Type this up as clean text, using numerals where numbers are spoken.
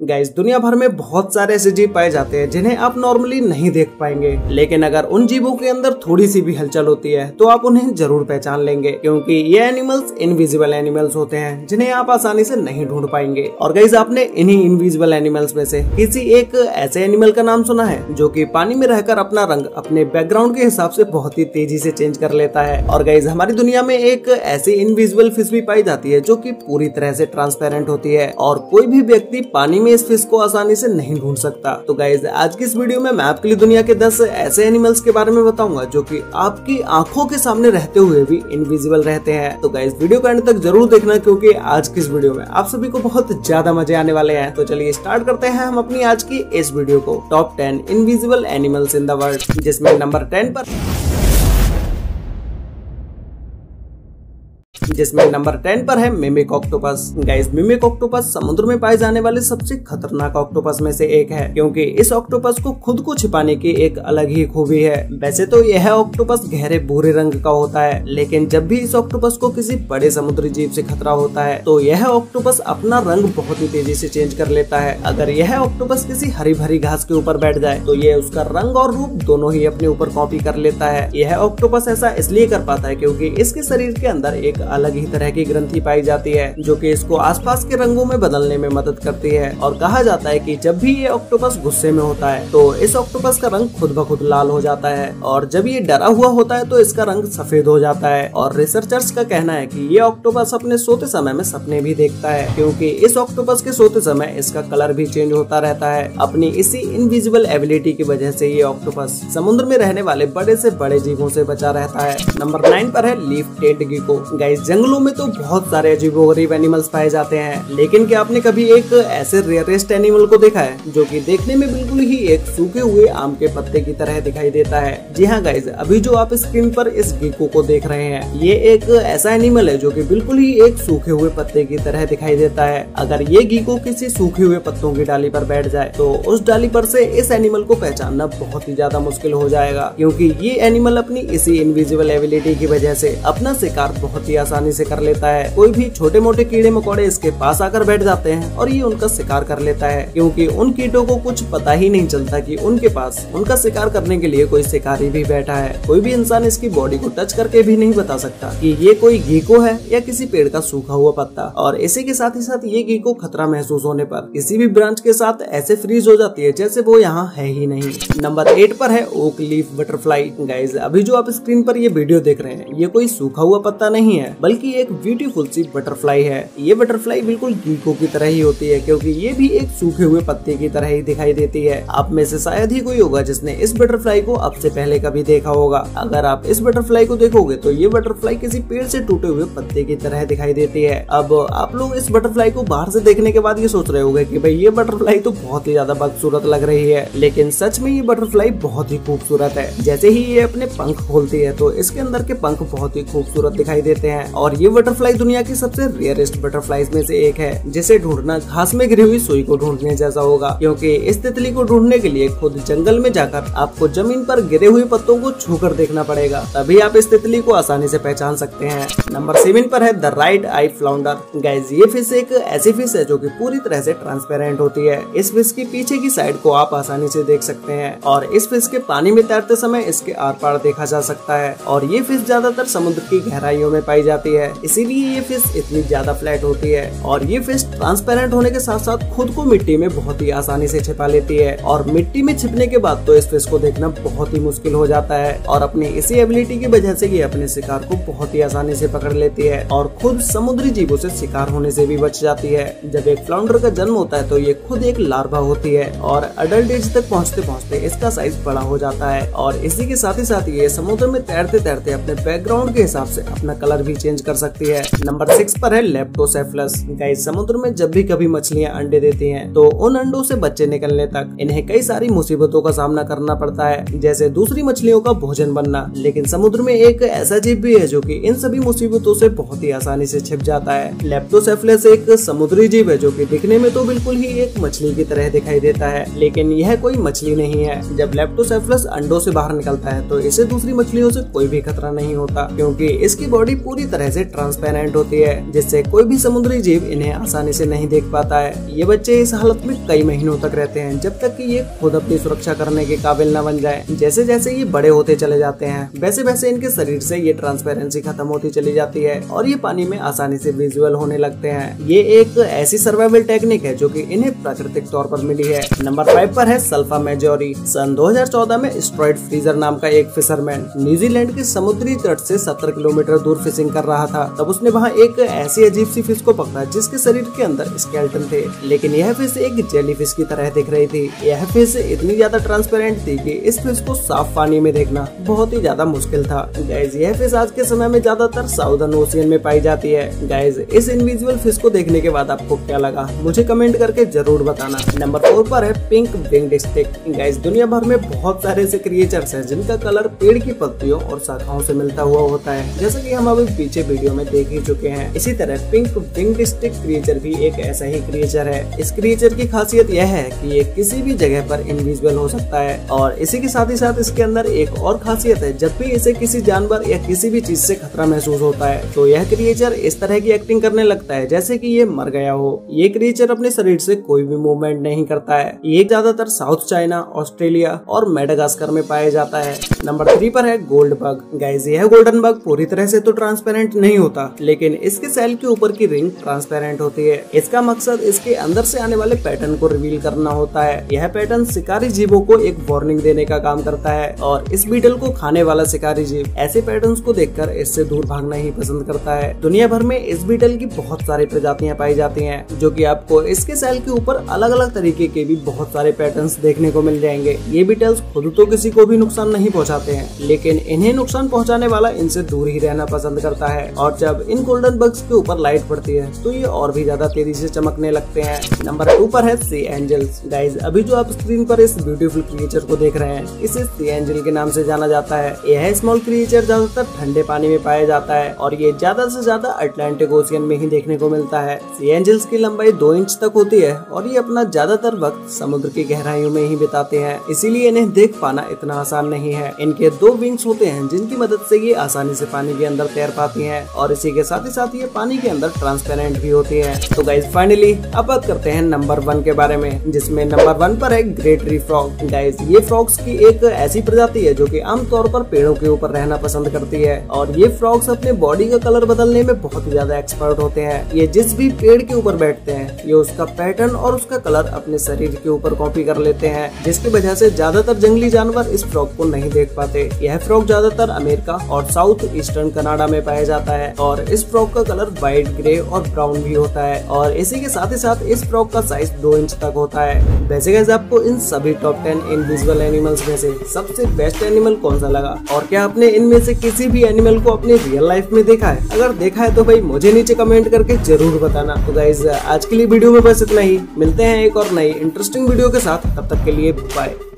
Guys दुनिया भर में बहुत सारे ऐसे जीव पाए जाते हैं जिन्हें आप नॉर्मली नहीं देख पाएंगे, लेकिन अगर उन जीवों के अंदर थोड़ी सी भी हलचल होती है तो आप उन्हें जरूर पहचान लेंगे, क्योंकि ये एनिमल्स इनविजिबल एनिमल्स होते हैं जिन्हें आप आसानी से नहीं ढूंढ पाएंगे। और गाइस आपने इन्हीं इनविजिबल एनिमल्स में से किसी एक ऐसे एनिमल का नाम सुना है जो कि पानी में रहकर अपना रंग अपने बैकग्राउंड के हिसाब से बहुत ही तेजी से चेंज कर लेता है। और गाइस हमारी दुनिया में एक ऐसी इनविजिबल फिश भी पाई जाती है जो कि पूरी तरह से ट्रांसपेरेंट होती है और कोई भी व्यक्ति पानी में इस फिश को आसानी से नहीं ढूंढ सकता। तो गाइस आज की इस वीडियो में मैं आपके लिए दुनिया के 10 ऐसे एनिमल्स के बारे में बताऊंगा जो कि आपकी आंखों के सामने रहते हुए भी इनविजिबल रहते हैं। तो गाइस वीडियो को एंड तक जरूर देखना, क्योंकि आज की इस वीडियो में आप सभी को बहुत ज्यादा मजे आने वाले हैं। तो चलिए स्टार्ट करते हैं हम अपनी आज की इस वीडियो को। Top 10 invisible animals in the world, जिसमें नंबर 10 पर है mimic octopus. Guys mimic octopus समुद्र में पाए जाने वाले सबसे खतरनाक ऑक्टोपस में से एक है, क्योंकि इस ऑक्टोपस को खुद को छिपाने की एक अलग ही खूबी है। वैसे तो यह ऑक्टोपस गहरे भूरे रंग का होता है, लेकिन जब भी इस ऑक्टोपस को किसी बड़े समुद्री जीव से खतरा होता है तो यह ऑक्टोपस अपना रंग बहुत ही तेजी से चेंज कर लेता है। अगर यह ऑक्टोपस किसी हरी भरी घास के ऊपर बैठ जाए तो यह उसका रंग और रूप दोनों ही अपने ऊपर कॉपी कर लेता है। यह ऑक्टोपस ऐसा इसलिए कर पाता है क्योंकि इसके शरीर के अंदर एक अलग ही तरह की ग्रंथि पाई जाती है जो कि इसको आसपास के रंगों में बदलने में मदद करती है। और कहा जाता है कि जब भी ये ऑक्टोपस गुस्से में होता है तो इस ऑक्टोपस का रंग खुद ब खुद लाल हो जाता है, और जब ये डरा हुआ होता है तो इसका रंग सफेद हो जाता है। और रिसर्चर्स का कहना है कि ये ऑक्टोपस अपने सोते समय में सपने भी देखता है, क्योंकि इस ऑक्टोपस के सोते समय इसका कलर भी चेंज होता रहता है। अपनी इसी इनविजिबल एबिलिटी की वजह से ये ऑक्टोपस समुद्र में रहने वाले बड़े से बड़े जीवों से बचा रहता है। नंबर 9 पर है लीफ टेल्ड गेको। गाइस जंगलों में तो बहुत सारे अजीबोगरीब एनिमल्स पाए जाते हैं, लेकिन क्या आपने कभी एक ऐसे रेयरेस्ट एनिमल को देखा है जो कि देखने में बिल्कुल ही एक सूखे हुए आम के पत्ते की तरह दिखाई देता है? जी हाँ गाइस, अभी जो आप स्क्रीन पर इस गेको को देख रहे हैं ये एक ऐसा एनिमल है जो कि बिल्कुल ही एक सूखे हुए पत्ते की तरह दिखाई देता है। अगर ये गेको किसी सूखे हुए पत्तों की डाली पर बैठ जाए तो उस डाली पर से इस एनिमल को पहचानना बहुत ही ज्यादा मुश्किल हो जाएगा, क्योंकि ये एनिमल अपनी इसी इनविजिबल एबिलिटी की वजह से अपना शिकार बहुत ही आसानी से कर लेता है। कोई भी छोटे मोटे कीड़े मकोड़े इसके पास आकर बैठ जाते हैं और ये उनका शिकार कर लेता है, क्योंकि उन कीटों को कुछ पता ही नहीं चलता कि उनके पास उनका शिकार करने के लिए कोई शिकारी भी बैठा है। कोई भी इंसान इसकी बॉडी को टच करके भी नहीं बता सकता कि ये कोई गेको है या किसी पेड़ का सूखा हुआ पत्ता। और इसी के साथ ही साथ ये गेको खतरा महसूस होने पर किसी भी ब्रांच के साथ ऐसे फ्रीज हो जाती है जैसे वो यहाँ है ही नहीं। नंबर 8 पर है ओक लीफ बटरफ्लाई। गाइस अभी जो आप स्क्रीन पर ये वीडियो देख रहे हैं ये कोई सूखा हुआ पत्ता नहीं है, बल्कि एक ब्यूटीफुल सी बटरफ्लाई है। ये बटरफ्लाई बिल्कुल गेको की तरह ही होती है, क्योंकि ये भी एक सूखे हुए पत्ते की तरह ही दिखाई देती है। आप में से शायद ही कोई होगा जिसने इस बटरफ्लाई को अब से पहले कभी देखा होगा। अगर आप इस बटरफ्लाई को देखोगे तो ये बटरफ्लाई किसी पेड़ से टूटे हुए पत्ते की तरह दिखाई देती है। अब आप लोग इस बटरफ्लाई को बाहर से देखने के बाद ये सोच रहे होंगे कि भाई ये बटरफ्लाई तो बहुत ही ज्यादा बदसूरत लग रही है, लेकिन सच में ये बटरफ्लाई बहुत ही खूबसूरत है। जैसे ही ये अपने पंख खोलती है तो इसके अंदर के पंख बहुत ही खूबसूरत दिखाई देते हैं। और ये बटरफ्लाई दुनिया की सबसे रेयरेस्ट बटरफ्लाईज में से एक है, जिसे ढूंढना घास में गिरी हुई सुई को ढूंढने जैसा होगा, क्योंकि इस तितली को ढूंढने के लिए खुद जंगल में जाकर आपको जमीन पर गिरे हुए पत्तों को छूकर देखना पड़ेगा, तभी आप इस तितली को आसानी से पहचान सकते हैं। नंबर 7 पर है the right I flounder. Guys ये फिश एक ऐसी फिश है जो कि पूरी तरह से ट्रांसपेरेंट होती है। इस फिश की पीछे की साइड को आप आसानी से देख सकते हैं, और इस फिश के पानी में तैरते समय इसके आर पार देखा जा सकता है। और ये फिश ज्यादातर समुद्र की गहराइयों में पाई जाती है, इसीलिए ये फिश इतनी ज्यादा फ्लैट होती है। और ये फिश ट्रांसपेरेंट होने के साथ साथ खुद को मिट्टी में बहुत ही आसानी से छिपा लेती है, और मिट्टी में छिपने के बाद तो इस फिश को देखना बहुत ही मुश्किल हो जाता है। और अपनी इसी एबिलिटी की वजह से ये अपने शिकार को बहुत ही आसानी से पकड़ लेती है और खुद समुद्री जीवों से शिकार होने से भी बच जाती है। जब एक फ्लाउंडर का जन्म होता है तो ये खुद एक लार्वा होती है, और अडल्ट एज तक पहुँचते पहुँचते इसका साइज बड़ा हो जाता है। और इसी के साथ ही साथ ये समुद्र में तैरते तैरते अपने बैकग्राउंड के हिसाब से अपना कलर भी चेंज कर सकती है। नंबर 6 पर है लेप्टोसेफलस। गाइस समुद्र में जब भी कभी मछलियां अंडे देती हैं तो उन अंडों से बच्चे निकलने तक इन्हें कई सारी मुसीबतों का सामना करना पड़ता है, जैसे दूसरी मछलियों का भोजन बनना। लेकिन समुद्र में एक ऐसा जीव भी है जो कि इन सभी मुसीबतों से बहुत ही आसानी से छिप जाता है। लेप्टोसेफलस एक समुद्री जीव है जो कि दिखने में तो बिल्कुल ही एक मछली की तरह दिखाई देता है, लेकिन यह कोई मछली नहीं है। जब लेप्टोसेफलस अंडों से बाहर निकलता है तो इसे दूसरी मछलियों से कोई भी खतरा नहीं होता, क्योंकि इसकी बॉडी पूरी तरह तरह से ट्रांसपेरेंट होती है, जिससे कोई भी समुद्री जीव इन्हें आसानी से नहीं देख पाता है। ये बच्चे इस हालत में कई महीनों तक रहते हैं, जब तक कि ये खुद अपनी सुरक्षा करने के काबिल न बन जाए। जैसे जैसे ये बड़े होते चले जाते हैं, वैसे वैसे इनके शरीर से ये ट्रांसपेरेंसी खत्म होती चली जाती है और ये पानी में आसानी से विजुअल होने लगते हैं। ये एक ऐसी सर्वाइवल टेक्निक है जो कि इन्हें प्राकृतिक तौर पर मिली है। नंबर 5 पर है सल्फा मेजोरी। सन 2014 में स्ट्राइड फ्रीजर नाम का एक फिशरमैन न्यूजीलैंड के समुद्री तट से 70 किलोमीटर दूर फिशिंग कर रहा था। तब उसने वहाँ एक ऐसी अजीब सी फिश को पकड़ा जिसके शरीर के अंदर स्केलेटन थे, लेकिन यह फिश एक जेली फिश की तरह दिख रही थी। यह फिश इतनी ज्यादा ट्रांसपेरेंट थी कि इस फिश को साफ पानी में देखना बहुत ही ज्यादा मुश्किल था। गाइज, यह फिश आज के समय में ज्यादातर साउदर्न ओशियन में पाई जाती है। गाइज, इस इनविजिबल फिश को देखने के बाद आपको क्या लगा, मुझे कमेंट करके जरूर बताना। नंबर 4 पर है पिंक विंग्ड स्टिक। गाइज, दुनिया भर में बहुत सारे ऐसे क्रिएचर्स हैं जिनका कलर पेड़ की पत्तियों और शाखाओं से मिलता हुआ होता है, जैसा कि हम अभी पीछे वीडियो में देख ही चुके हैं। इसी तरह पिंक विंग्ड स्टिक क्रिएचर भी एक ऐसा ही क्रिएचर है। इस क्रिएचर की खासियत यह है कि ये किसी भी जगह पर इनविजिबल हो सकता है, और इसी के साथ ही साथ इसके अंदर एक और खासियत है, जब भी इसे किसी जानवर या किसी भी चीज से खतरा महसूस होता है तो यह क्रिएचर इस तरह की एक्टिंग करने लगता है जैसे कि ये मर गया हो। ये क्रिएचर अपने शरीर से कोई भी मूवमेंट नहीं करता है। ये ज्यादातर साउथ चाइना, ऑस्ट्रेलिया और मेडागास्कर में पाया जाता है। नंबर 3 पर है गोल्ड बग। गाइस, यह गोल्डन बग पूरी तरह से तो ट्रांसपेरेंट नहीं होता, लेकिन इसके सेल के ऊपर की रिंग ट्रांसपेरेंट होती है। इसका मकसद इसके अंदर से आने वाले पैटर्न को रिवील करना होता है। यह पैटर्न शिकारी जीवों को एक वार्निंग देने का काम करता है, और इस बीटल को खाने वाला शिकारी जीव ऐसे पैटर्न्स को देखकर इससे दूर भागना ही पसंद करता है। दुनिया भर में इस बीटल की बहुत सारी प्रजातियां पाई जाती हैं, जो कि आपको इसके सेल के ऊपर अलग अलग तरीके के भी बहुत सारे पैटर्न्स देखने को मिल जाएंगे। ये बीटल्स खुद तो किसी को भी नुकसान नहीं पहुंचाते हैं, लेकिन इन्हें नुकसान पहुंचाने वाला इनसे दूर ही रहना पसंद करता है। और जब इन गोल्डन बग्स के ऊपर लाइट पड़ती है तो ये और भी ज्यादा तेजी से चमकने लगते हैं। नंबर 2 पर है सी एंजल्स। गाइज, अभी जो आप स्क्रीन पर इस ब्यूटीफुल क्रिएचर को देख रहे हैं, इसे सी एंजल के नाम से जाना जाता है। यह स्मॉल क्रिएचर ज्यादातर ठंडे पानी में पाया जाता है, और ये ज्यादा से ज्यादा अटलांटिक ओशियन में ही देखने को मिलता है। सी एंजल्स की लंबाई 2 इंच तक होती है, और ये अपना ज्यादातर वक्त समुद्र की गहराइयों में ही बिताते हैं, इसीलिए इन्हें देख पाना इतना आसान नहीं है। इनके 2 विंग्स होते हैं जिनकी मदद से ये आसानी से पानी के अंदर तैर पाती हैं, और इसी के साथ ही साथ ये पानी के अंदर ट्रांसपेरेंट भी होती है। तो गाइज, फाइनली अब बात करते हैं नंबर 1 के बारे में, जिसमें नंबर 1 पर है ग्रेट ट्री फ्रॉग। गाइज, ये फ्रॉग्स की एक ऐसी प्रजाति है जो कि आमतौर पर पेड़ों के ऊपर रहना पसंद करती है, और ये फ्रॉग्स अपने बॉडी का कलर बदलने में बहुत ही ज्यादा एक्सपर्ट होते हैं। ये जिस भी पेड़ के ऊपर बैठते हैं, ये उसका पैटर्न और उसका कलर अपने शरीर के ऊपर कॉपी कर लेते हैं, जिसकी वजह से ज्यादातर जंगली जानवर इस फ्रॉग को नहीं देख पाते। यह फ्रॉग ज्यादातर अमेरिका और साउथ ईस्टर्न कनाडा में पाया जाता है, और इस फ्रॉग का कलर व्हाइट, ग्रे और ब्राउन भी होता है, और इसी के साथ ही साथ इस फ्रॉग का साइज 2 इंच तक होता है। वैसे गाइस, आपको इन सभी टॉप 10 इनविजिबल एनिमल्स में से सबसे बेस्ट एनिमल कौन सा लगा, और क्या आपने इनमें से किसी भी एनिमल को अपने रियल लाइफ में देखा है? अगर देखा है तो भाई मुझे नीचे कमेंट करके जरूर बताना। तो गाइस, आज के लिए वीडियो में बस इतना ही। मिलते हैं एक और नई इंटरेस्टिंग वीडियो के साथ, तब तक के लिए बाय।